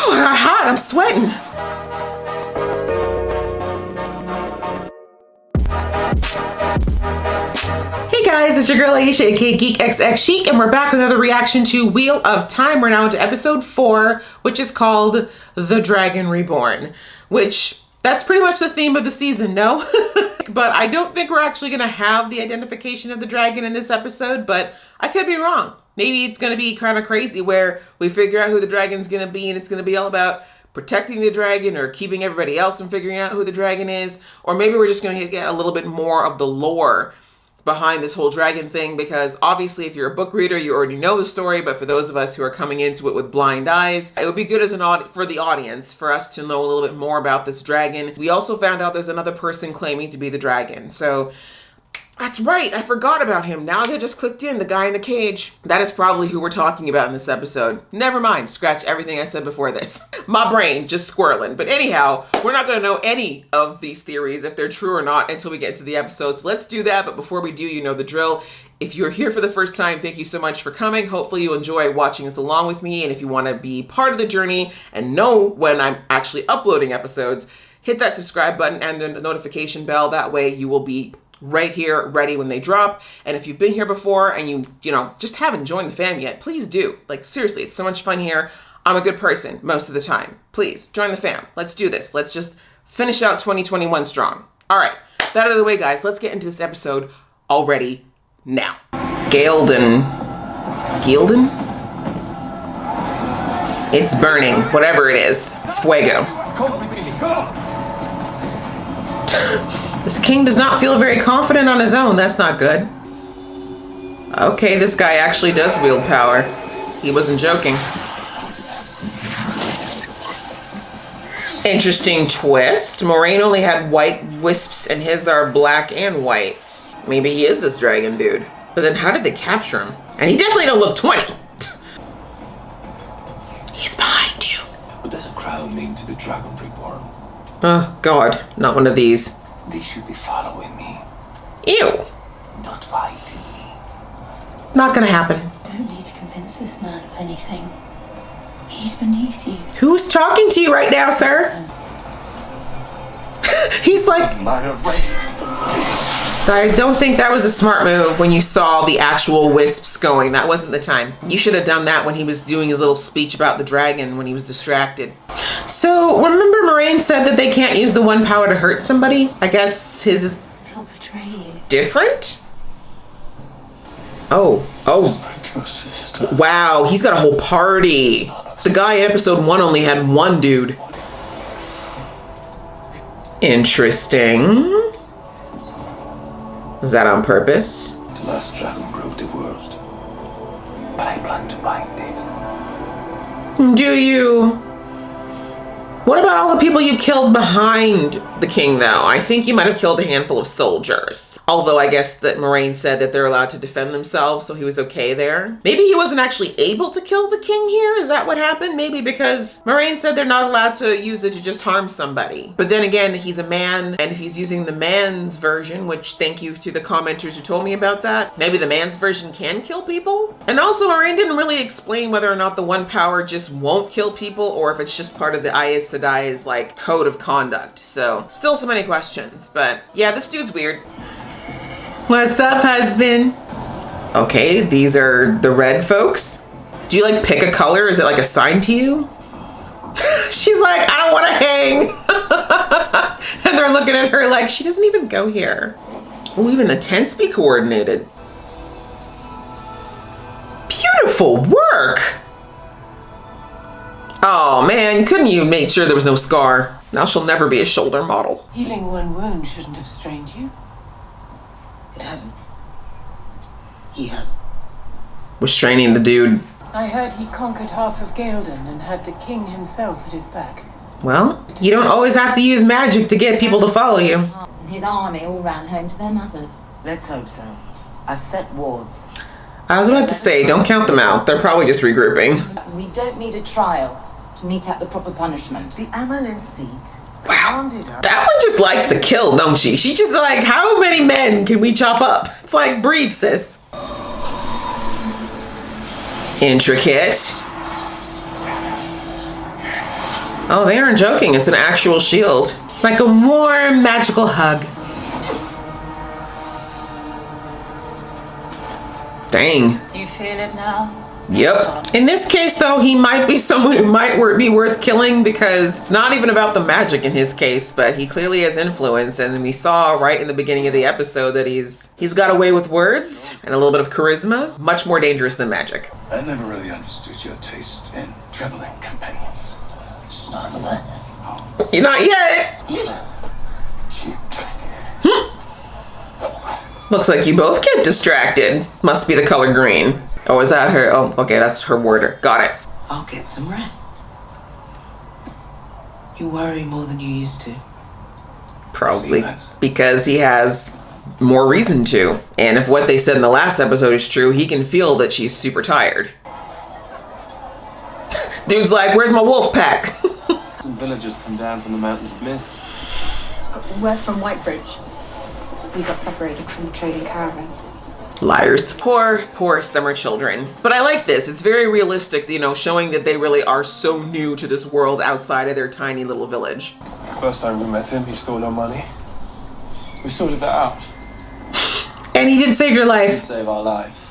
Oh, I got hot. I'm sweating. Hey guys, it's your girl Aisha, aka Geek XX Chic, and we're back with another reaction to Wheel of Time. We're now into episode 4, which is called The Dragon Reborn, which that's pretty much the theme of the season, no? But I don't think we're actually going to have the identification of the dragon in this episode, but I could be wrong. Maybe it's going to be kind of crazy where we figure out who the dragon's going to be and it's going to be all about protecting the dragon or keeping everybody else from figuring out who the dragon is. Or maybe we're just going to get a little bit more of the lore behind this whole dragon thing, because obviously if you're a book reader, you already know the story, but for those of us who are coming into it with blind eyes, it would be good as for the audience for us to know a little bit more about this dragon. We also found out there's another person claiming to be the dragon. So that's right, I forgot about him. Now that just clicked in, the guy in the cage. That is probably who we're talking about in this episode. Never mind, scratch everything I said before this. My brain just squirreling. But anyhow, we're not gonna know any of these theories, if they're true or not, until we get to the episode. So let's do that, but before we do, you know the drill. If you're here for the first time, thank you so much for coming. Hopefully you enjoy watching this along with me, and if you wanna be part of the journey and know when I'm actually uploading episodes, hit that subscribe button and the notification bell. That way you will be right here, ready when they drop. And if you've been here before and you just haven't joined the fam yet, please do. Like, seriously, it's so much fun here. I'm a good person most of the time. Please join the fam. Let's do this. Let's just finish out 2021 strong. All right, that out of the way, guys. Let's get into this episode already now. Gildan. It's burning, whatever it is. It's fuego. This king does not feel very confident on his own. That's not good. Okay, this guy actually does wield power. He wasn't joking. Interesting twist. Moraine only had white wisps and his are black and white. Maybe he is this dragon dude. But then how did they capture him? And he definitely don't look 20. He's behind you. What does a crown mean to the Dragon Reborn? Oh, God. Not one of these. They should be following me. Ew. Not fighting me. Not gonna happen. Don't need to convince this man of anything. He's beneath you. Who's talking to you right now, sir? He's like, I don't think that was a smart move when you saw the actual wisps going. That wasn't the time. You should have done that when he was doing his little speech about the dragon when he was distracted. So, remember Moraine said that they can't use the one power to hurt somebody? I guess his is He'll betray you. different? Oh. Wow, he's got a whole party. The guy in episode 1 only had one dude. Interesting. Was that on purpose? The last dragon broke the world, but I plan to bind it. Do you? What about all the people you killed behind the king, though? I think you might have killed a handful of soldiers. Although I guess that Moraine said that they're allowed to defend themselves, so he was okay there. Maybe he wasn't actually able to kill the king here? Is that what happened? Maybe because Moraine said they're not allowed to use it to just harm somebody. But then again, he's a man, and if he's using the man's version, which thank you to the commenters who told me about that, maybe the man's version can kill people? And also, Moraine didn't really explain whether or not the one power just won't kill people, or if it's just part of the Aes Sedai's, like, code of conduct. So, still so many questions. But yeah, this dude's weird. What's up, husband? Okay, these are the red folks. Do you like pick a color? Is it like assigned to you? She's like, I don't want to hang. And they're looking at her like, she doesn't even go here. Oh, even the tents be coordinated. Beautiful work. Oh man, couldn't you make sure there was no scar? Now she'll never be a shoulder model. Healing one wound shouldn't have strained you. It hasn't. He has. Was training the dude. I heard he conquered half of Gildan and had the king himself at his back. Well, you don't always have to use magic to get people to follow you. And his army all ran home to their mothers. Let's hope so. I've set wards. I was about to say, don't count them out. They're probably just regrouping. We don't need a trial to mete out the proper punishment. The Amalin seat. Wow. That one just likes to kill, don't she? She's just like, how many men can we chop up? It's like, breathe, sis. Intricate. Oh, they aren't joking. It's an actual shield. Like a warm, magical hug. Dang. You feel it now? Yep. In this case, though, he might be someone who might be worth killing because it's not even about the magic in his case, but he clearly has influence. And we saw right in the beginning of the episode that he's got a way with words and a little bit of charisma. Much more dangerous than magic. I never really understood your taste in traveling companions. She's not in the back. You're not yet. Cheap trick. Looks like you both get distracted. Must be the color green. Oh, is that her? Oh, okay, that's her warder. Got it. I'll get some rest. You worry more than you used to. Probably because he has more reason to. And if what they said in the last episode is true, he can feel that she's super tired. Dude's like, where's my wolf pack? Some villagers come down from the mountains of mist. We're from Whitebridge. We got separated from the trading caravan. Liars. Poor summer children. But I like this. It's very realistic, you know, showing that they really are so new to this world outside of their tiny little village. First time we met him, he stole our money. We sorted that out. And he did save your He'd life. save our lives.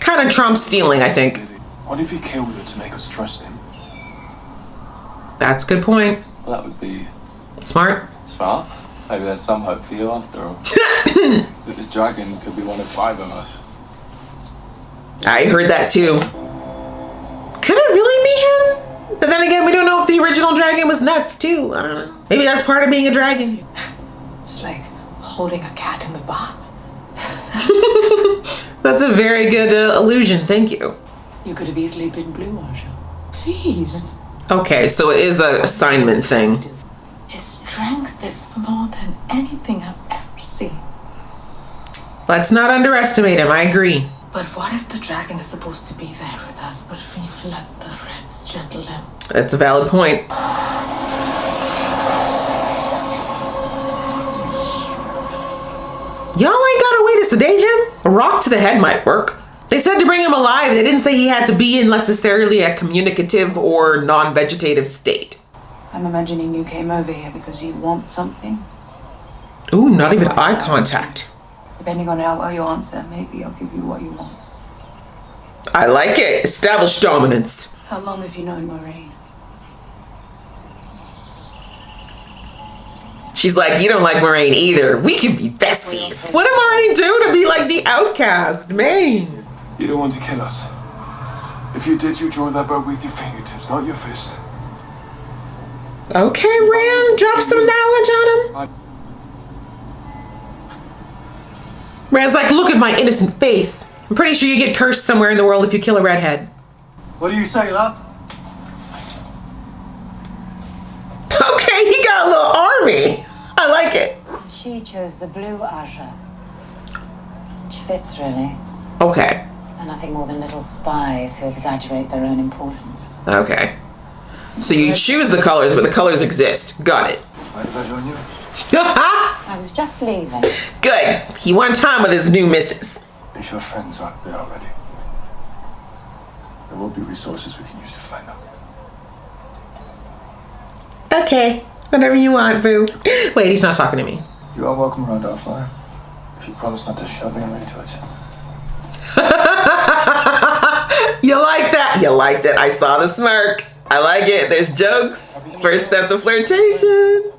Kind of Trump stealing, I think. What if he killed her to make us trust him? That's a good point. Well, that would be Smart. smart. Maybe there's some hope for you after all. That the dragon could be one of 5 of us. I heard that too. Could it really be him? But then again, we don't know if the original dragon was nuts too. I don't know. Maybe that's part of being a dragon. It's like holding a cat in the bath. That's a very good illusion. Thank you. You could have easily been Blue Water. Please. Okay, so it is an assignment thing. His strength is more than anything I've ever seen. Let's not underestimate him. I agree. But what if the dragon is supposed to be there with us, but we've let the reds gentle him? That's a valid point. Y'all ain't got a way to sedate him? A rock to the head might work. They said to bring him alive. They didn't say he had to be in necessarily a communicative or non-vegetative state. I'm imagining you came over here because you want something. Ooh, not even eye contact. Depending on how well you answer, maybe I'll give you what you want. I like it. Establish dominance. How long have you known Moraine? She's like, you don't like Moraine either. We can be besties. What did Moraine do to be like the outcast? Man. You don't want to kill us. If you did, you draw that bow with your fingertips, not your fist. Okay, Ram, drop some knowledge on him. Rand's like, look at my innocent face. I'm pretty sure you get cursed somewhere in the world if you kill a redhead. What do you say, love? Okay, he got a little army. I like it. She chose the blue Aja. Which fits, really. Okay. They're nothing more than little spies who exaggerate their own importance. Okay. So you choose the colors, but the colors exist. Got it. Mind if I join you? I was just leaving. Good. He won time with his new missus. If your friends aren't there already, there will be resources we can use to find them. Okay. Whatever you want, boo. Wait, he's not talking to me. You are welcome around our fire, if you promise not to shove anyone into it. You like that? You liked it. I saw the smirk. I like it. There's jokes. First step to flirtation.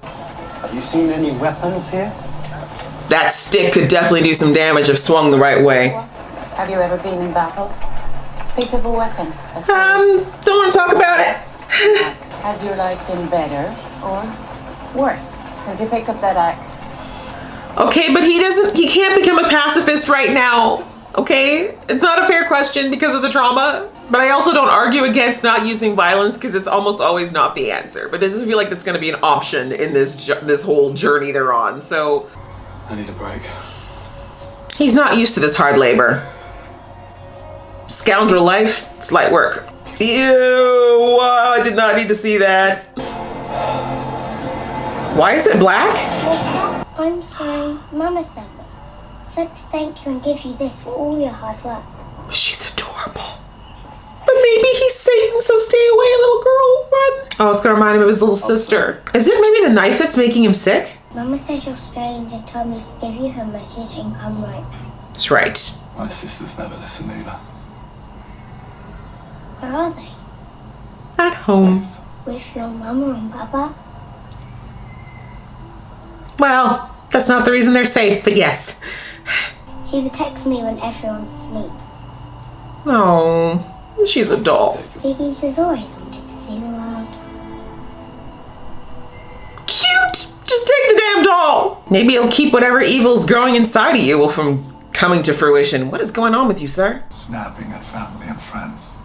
Have you seen any weapons here? That stick could definitely do some damage if swung the right way. Have you ever been in battle? Picked up a weapon. A sword. Don't want to talk about it. Has your life been better or worse since you picked up that axe? Okay, but he can't become a pacifist right now. Okay? It's not a fair question because of the trauma. But I also don't argue against not using violence because it's almost always not the answer. But it doesn't feel like that's going to be an option in this whole journey they're on. So I need a break. he's not used to this hard labor. Scoundrel life, it's light work. Ew, I did not need to see that. Why is it black? I'm sorry, Mama sent me. Said to thank you and give you this for all your hard work. She's adorable. But maybe he's Satan, so stay away, little girl, run. Oh, it's gonna remind him of his little sister. Is it maybe the knife that's making him sick? Mama says you're strange and told me to give you her message and come right back. That's right. My sisters never listen either. Where are they? At home. With your mama and papa? Well, that's not the reason they're safe, but yes. She protects me when everyone's asleep. Oh, she's a doll. Vicky has always wanted to see the world. Cute! Just take the damn doll! Maybe it'll keep whatever evil's growing inside of you from coming to fruition. What is going on with you, sir? Snapping at family and friends.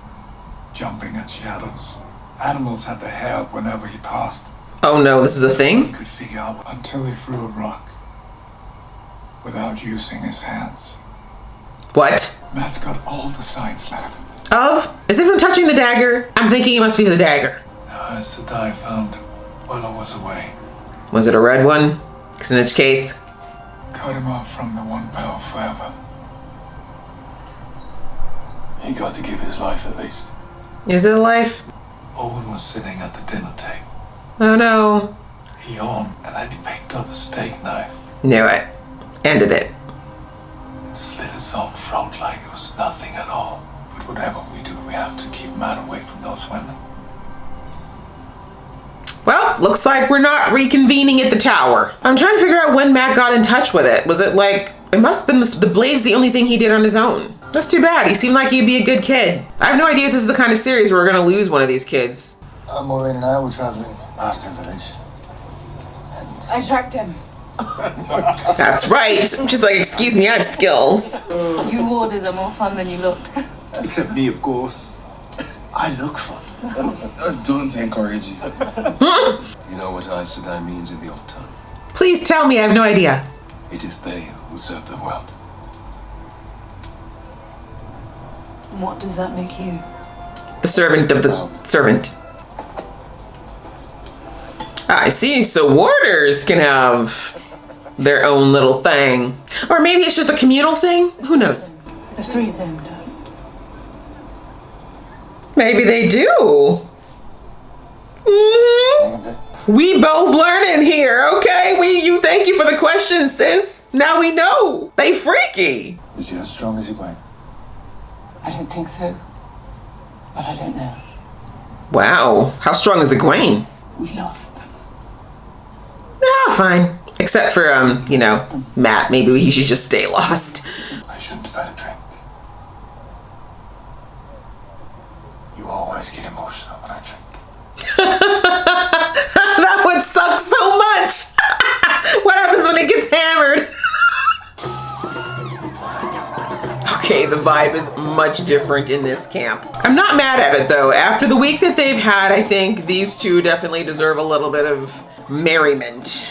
Jumping at shadows. Animals had their hair up whenever he passed. Oh no, this is a He thing? could figure out until he threw a rock. Without using his hands. What? Matt's got all the signs lab. Of? Is it from touching the dagger? I'm thinking it must be the dagger. As the dye found him while I was away. Was it a red one? 'Cause in which case... Cut him off from the one power forever. He got to give his life at least. Is it a life? Owen was sitting at the dinner table. Oh no. He yawned and then he picked up a steak knife Knew it. Ended it. and slit his own throat like it was nothing at all. But whatever we do, we have to keep Matt away from those women. Well, looks like we're not reconvening at the tower. I'm trying to figure out when Matt got in touch with it. Was it like... It must have been the blade's the only thing he did on his own. That's too bad. He seemed like he'd be a good kid. I have no idea if this is the kind of series where we're going to lose one of these kids. Maureen and I were traveling past her village. I tracked him. That's right. I'm just like, excuse me, I have skills. You warders are more fun than you look. Except me, of course. I look fun. Don't encourage you. You know what Aes Sedai means in the old tongue? Please tell me, I have no idea. It is they who serve the world. What does that make you? The servant of the servant. I see, so warders can have their own little thing. Or maybe it's just a communal thing? Who knows? The three of them don't. Maybe they do. We both learning here, okay? You thank you for the question, sis. Now we know. They freaky. Is he as strong as Egwene? I don't think so. But I don't know. Wow. How strong is Egwene? We lost them. Ah, fine. Except for, you know, Matt. Maybe he should just stay lost. I shouldn't have had a drink. You always get emotional when I drink. That would suck so much. What happens when it gets hammered? Okay, the vibe is much different in this camp. I'm not mad at it though. After the week that they've had, I think these two definitely deserve a little bit of merriment.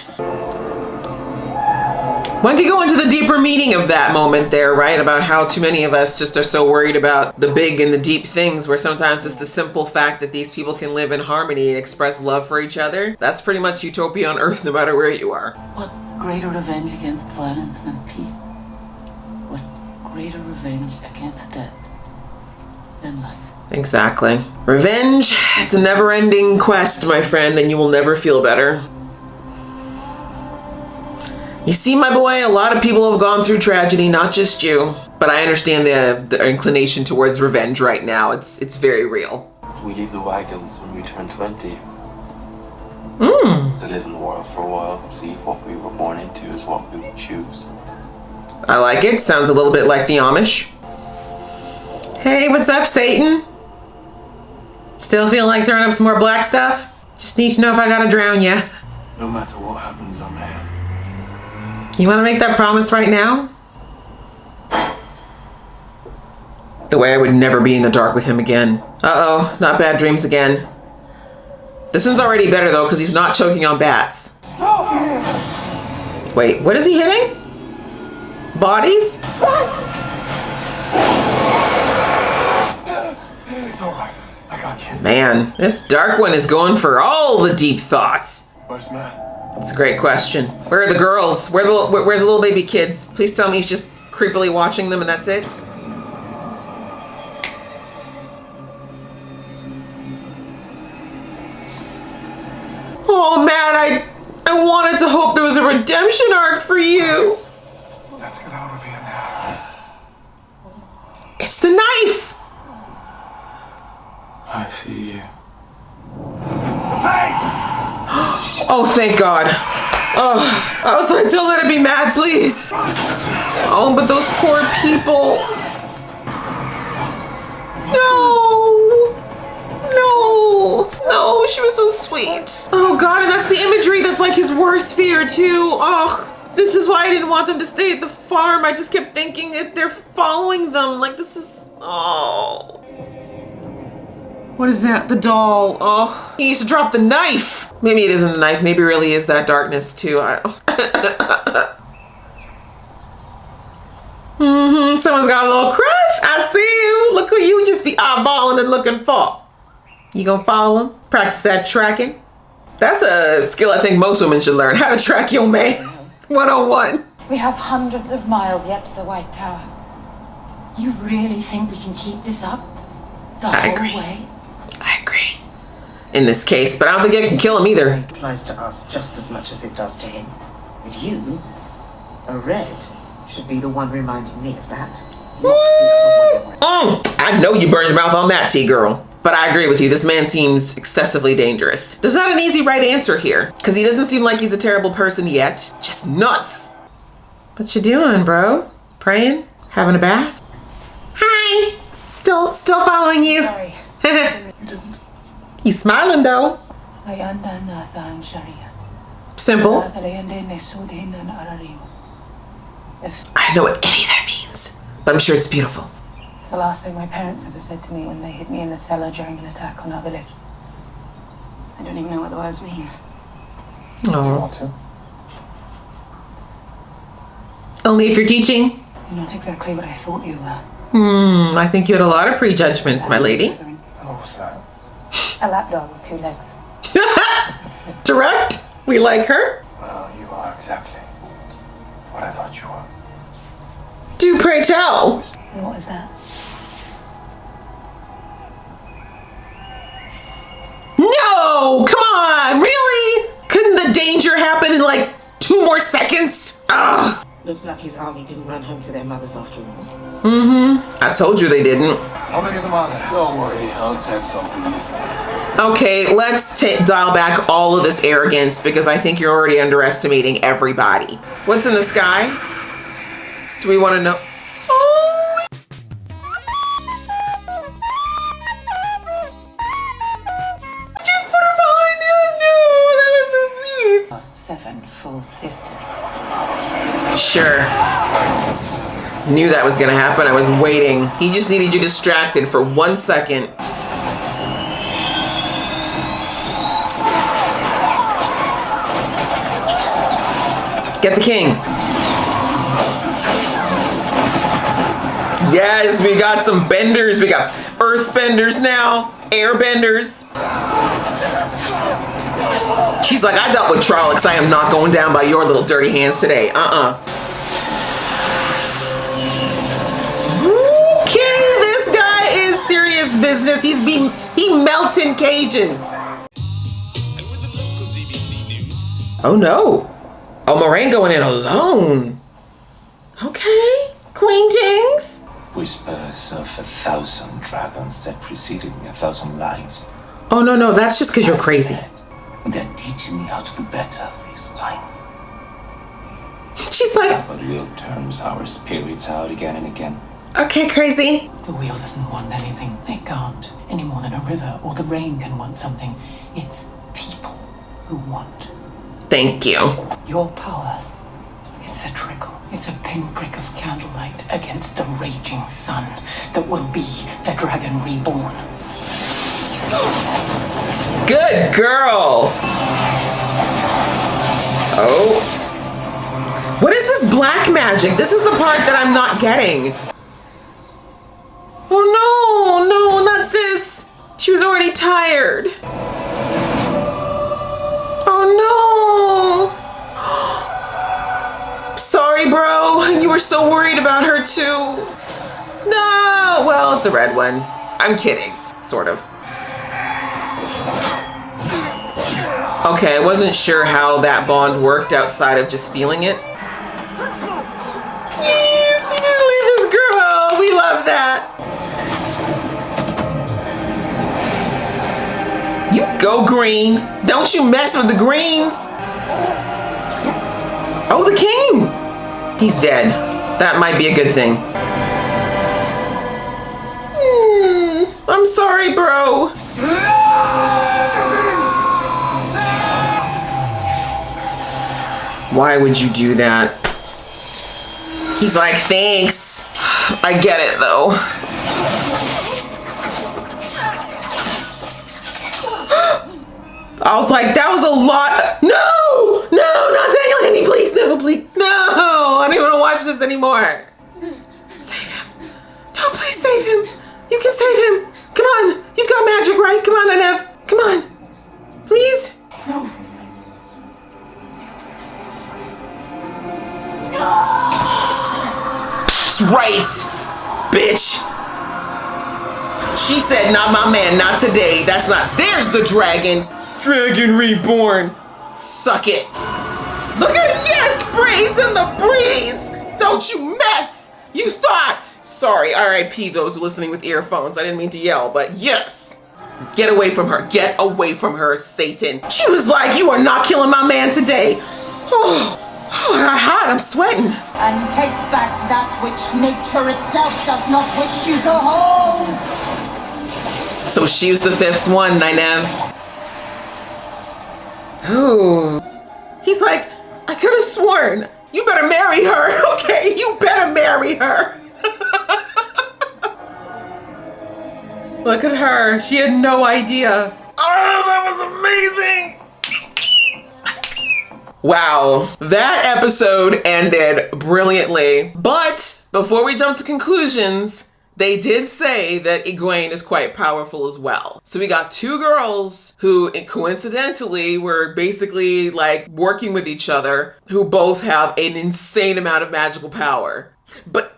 One could go into the deeper meaning of that moment there, right? About how too many of us just are so worried about the big and the deep things, where sometimes it's the simple fact that these people can live in harmony and express love for each other. That's pretty much utopia on Earth no matter where you are. What greater revenge against violence than peace? What greater revenge against death than life? Exactly. Revenge, it's a never-ending quest, my friend, and you will never feel better. You see, my boy, a lot of people have gone through tragedy, not just you. But I understand the inclination towards revenge right now. It's very real. If we leave the wagons when we turn 20, to live in the world for a while, see if what we were born into is what we would choose. I like it. Sounds a little bit like the Amish. Hey, what's up, Satan? Still feeling like throwing up some more black stuff? Just need to know if I gotta drown ya. No matter what happens, I'm here. You want to make that promise right now? The way I would never be in the dark with him again. Uh-oh, not bad dreams again. This one's already better though, because he's not choking on bats. Wait, what is he hitting? Bodies? It's all right. I got you. Man, this dark one is going for all the deep thoughts. Where's Matt? That's a great question. Where are the girls? Where's the little baby kids? Please tell me he's just creepily watching them and that's it. Oh man, I wanted to hope there was a redemption arc for you. Let's get out of here now. It's the knife. I see you. Oh, thank God. Oh, I was like, don't let it be mad, please. Oh, but those poor people. No, she was so sweet. Oh God, and that's the imagery that's like his worst fear too. Oh, this is why I didn't want them to stay at the farm. I just kept thinking that they're following them. Like this is, oh. What is that? The doll. Oh, he needs to drop the knife. Maybe it isn't the knife. Maybe it really is that darkness too. Someone's got a little crush. I see you. Look who you just be eyeballing and looking for. You gonna follow him? Practice that tracking. That's a skill I think most women should learn. How to track your man. 101. We have hundreds of miles yet to the White Tower. You really think we can keep this up? The whole way? I agree. In this case, but I don't think it can kill him either. It applies to us just as much as it does to him. But you, a red, should be the one reminding me of that. I know you burned your mouth on that, T-girl. But I agree with you. This man seems excessively dangerous. There's not an easy right answer here, because he doesn't seem like he's a terrible person yet. Just nuts. What you doing, bro? Praying? Having a bath? Hi. Still following you. Sorry. You didn't. He's smiling though. Simple. I know what any of that means, but I'm sure it's beautiful. It's the last thing my parents ever said to me when they hid me in the cellar during an attack on our village. I don't even know what the words mean. Do you want to? Only if you're teaching. You're not exactly what I thought you were. I think you had a lot of prejudgments, my lady. And what was that? A lapdog with 2 legs. Direct. We like her. Well, you are exactly what I thought you were. Do pray tell. And what is that? No, come on, really? Couldn't the danger happen in like 2 more seconds? Ugh. Looks like his army didn't run home to their mothers after all. I told you they didn't. How many of them are there? Don't worry, I'll send some for you. Okay, let's dial back all of this arrogance because I think you're already underestimating everybody. What's in the sky? Do we want to know? Oh! Just put her behind you. No, that was so sweet. Lost 7 full sisters. Sure. Knew that was gonna happen. I was waiting. He just needed you distracted for 1 second. Get the king. Yes, we got some benders. We got earth benders now, air benders. She's like, I dealt with Trollocs. I am not going down by your little dirty hands today. King, this guy is serious business. He melts in cages. And with the local DBC news. Oh no. Oh, Moraine going in alone. Okay. Queen Tings. Whispers of 1,000 dragons that preceded me, 1,000 lives. Oh no, that's just because you're crazy. And they're teaching me how to do better this time. She's like, But will turns our spirits out again and again. okay, crazy. The wheel doesn't want anything. It can't. Any more than a river or the rain can want something. It's people who want. Thank you. Your power is a trickle. It's a pinprick of candlelight against the raging sun that will be the Dragon Reborn. Good girl. Oh. What is this black magic? This is the part that I'm not getting. Oh no, not sis. She was already tired. Oh no. Sorry, bro. You were so worried about her too. No. Well, it's a red one. I'm kidding. Sort of. Okay, I wasn't sure how that bond worked outside of just feeling it. Yes, he didn't leave his girl. We love that. You go green. Don't you mess with the greens. Oh, the king. He's dead. That might be a good thing. I'm sorry, bro. Why would you do that? He's like, thanks. I get it, though. I was like, that was a lot. No, not Daniel Henny, please, no, please. No, I don't even want to watch this anymore. Save him. No, please save him. You can save him. Come on, you've got magic, right? Come on, Nynaeve. Come on, please. No. That's right, bitch. She said, not my man, not today. That's not, there's the dragon. Dragon Reborn. Suck it. Look at it, yes, breeze in the breeze. Don't you mess. You thought. Sorry, RIP those listening with earphones. I didn't mean to yell, but yes. Get away from her. Get away from her, Satan. She was like, you are not killing my man today. Oh, I got hot, I'm sweating. And take back that which nature itself does not wish you to hold. So she was the fifth one, Nynaeve. Oh. He's like, I could have sworn. You better marry her, okay? You better marry her. Look at her. She had no idea. Oh, that was amazing. Wow. That episode ended brilliantly. But before we jump to conclusions, they did say that Egwene is quite powerful as well. So we got two girls who coincidentally were basically like working with each other, who both have an insane amount of magical power. But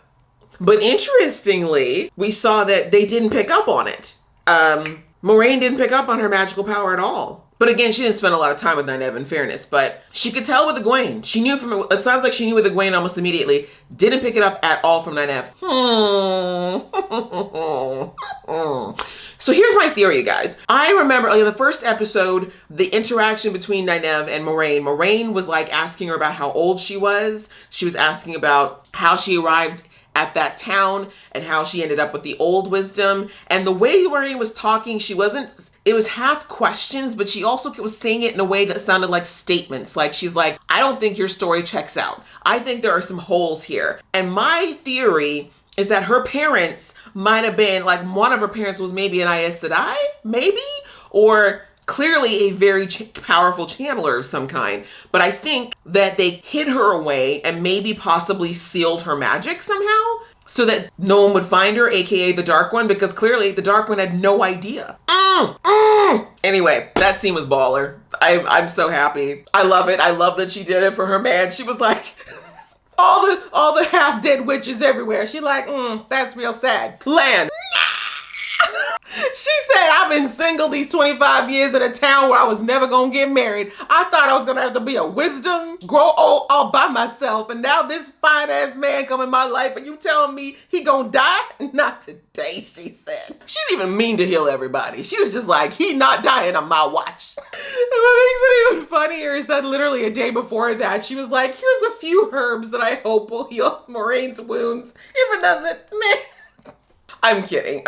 interestingly, we saw that they didn't pick up on it. Moraine didn't pick up on her magical power at all. But again, she didn't spend a lot of time with Nynaeve, in fairness, but she could tell with Egwene. She knew it sounds like she knew with Egwene almost immediately. Didn't pick it up at all from Nynaeve. So here's my theory, you guys. I remember in the first episode, the interaction between Nynaeve and Moraine. Moraine was like asking her about how old she was. She was asking about how she arrived at that town and how she ended up with the old wisdom. And the way Moraine was talking, it was half questions, but she also was saying it in a way that sounded like statements. Like she's like, I don't think your story checks out. I think there are some holes here. And my theory is that her parents might have been like, one of her parents was maybe an Aes Sedai, maybe, or clearly a very powerful channeler of some kind. But I think that they hid her away and maybe possibly sealed her magic somehow so that no one would find her, aka the Dark One, because clearly the Dark One had no idea. Anyway, that scene was baller. I'm so happy. I love it. I love that she did it for her man. She was like, all the half-dead witches everywhere. She like, that's real sad. Land. She said, I've been single these 25 years in a town where I was never gonna get married. I thought I was gonna have to be a wisdom, grow old all by myself. And now this fine ass man come in my life and you telling me he gonna die? Not today, she said. She didn't even mean to heal everybody. She was just like, he not dying on my watch. And what makes it even funnier is that literally a day before that, she was like, here's a few herbs that I hope will heal Moraine's wounds. If it doesn't, meh. I'm kidding.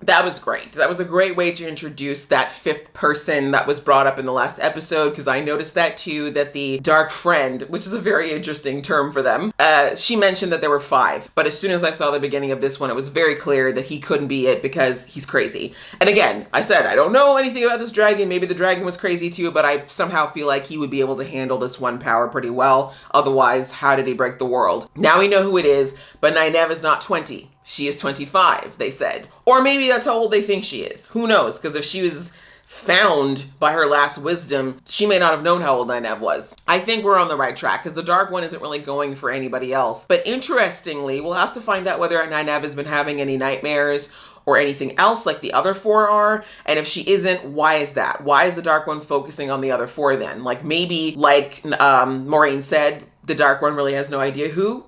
That was great. That was a great way to introduce that fifth person that was brought up in the last episode, because I noticed that too, that the dark friend, which is a very interesting term for them, she mentioned that there were 5. But as soon as I saw the beginning of this one, it was very clear that he couldn't be it because he's crazy. And again, I said, I don't know anything about this dragon. Maybe the dragon was crazy too, but I somehow feel like he would be able to handle this one power pretty well. Otherwise, how did he break the world? Now we know who it is, but Nynaeve is not 20. She is 25, they said. Or maybe that's how old they think she is. Who knows? Because if she was found by her last wisdom, she may not have known how old Nynaeve was. I think we're on the right track because the Dark One isn't really going for anybody else. But interestingly, we'll have to find out whether Nynaeve has been having any nightmares or anything else like the other 4 are? And if she isn't, why is that? Why is the Dark One focusing on the other 4 then? Like maybe, like Maureen said, the Dark One really has no idea who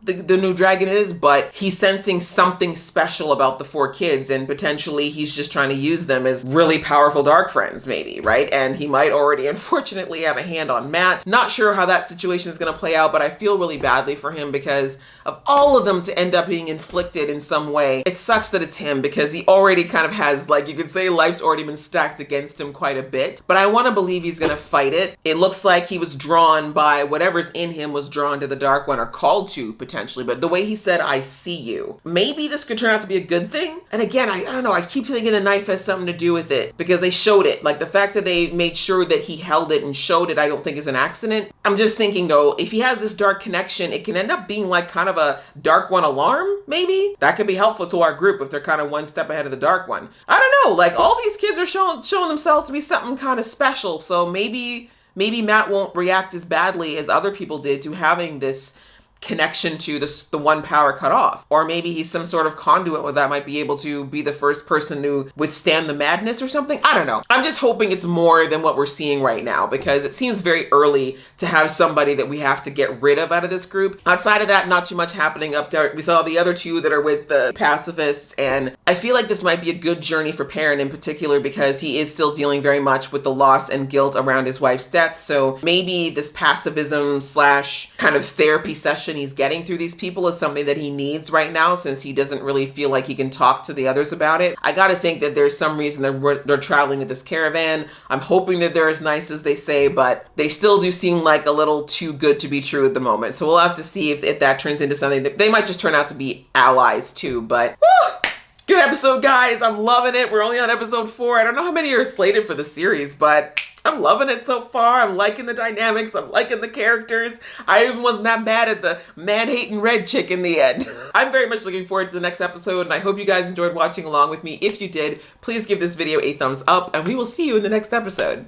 the new dragon is, but he's sensing something special about the 4 kids, and potentially he's just trying to use them as really powerful dark friends maybe, right? And he might already unfortunately have a hand on Matt. Not sure how that situation is going to play out, but I feel really badly for him because of all of them to end up being inflicted in some way. It sucks that it's him because he already kind of has, like, you could say life's already been stacked against him quite a bit, but I want to believe he's going to fight it. It looks like he was drawn by whatever's in him, was drawn to the Dark One, or called to potentially, but the way he said, I see you, maybe this could turn out to be a good thing. And again, I don't know, I keep thinking the knife has something to do with it because they showed it. Like the fact that they made sure that he held it and showed it, I don't think is an accident. I'm just thinking though, if he has this dark connection, it can end up being like kind of a Dark One alarm, maybe? That could be helpful to our group if they're kind of one step ahead of the Dark One. I don't know, like all these kids are showing themselves to be something kind of special, so maybe Matt won't react as badly as other people did to having this connection to the one power cut off. Or maybe he's some sort of conduit that might be able to be the first person to withstand the madness or something. I don't know. I'm just hoping it's more than what we're seeing right now because it seems very early to have somebody that we have to get rid of out of this group. Outside of that, not too much happening up there. We saw the other 2 that are with the pacifists, and I feel like this might be a good journey for Perrin in particular because he is still dealing very much with the loss and guilt around his wife's death. So maybe this pacifism / kind of therapy session he's getting through these people is something that he needs right now since he doesn't really feel like he can talk to the others about it. I gotta think that there's some reason they're traveling with this caravan. I'm hoping that they're as nice as they say, but they still do seem like a little too good to be true at the moment. So we'll have to see if that turns into something. They might just turn out to be allies too, but whew, good episode, guys. I'm loving it. We're only on episode 4. I don't know how many are slated for the series, but I'm loving it so far. I'm liking the dynamics. I'm liking the characters. I even wasn't that mad at the man-hating red chick in the end. I'm very much looking forward to the next episode, and I hope you guys enjoyed watching along with me. If you did, please give this video a thumbs up, and we will see you in the next episode.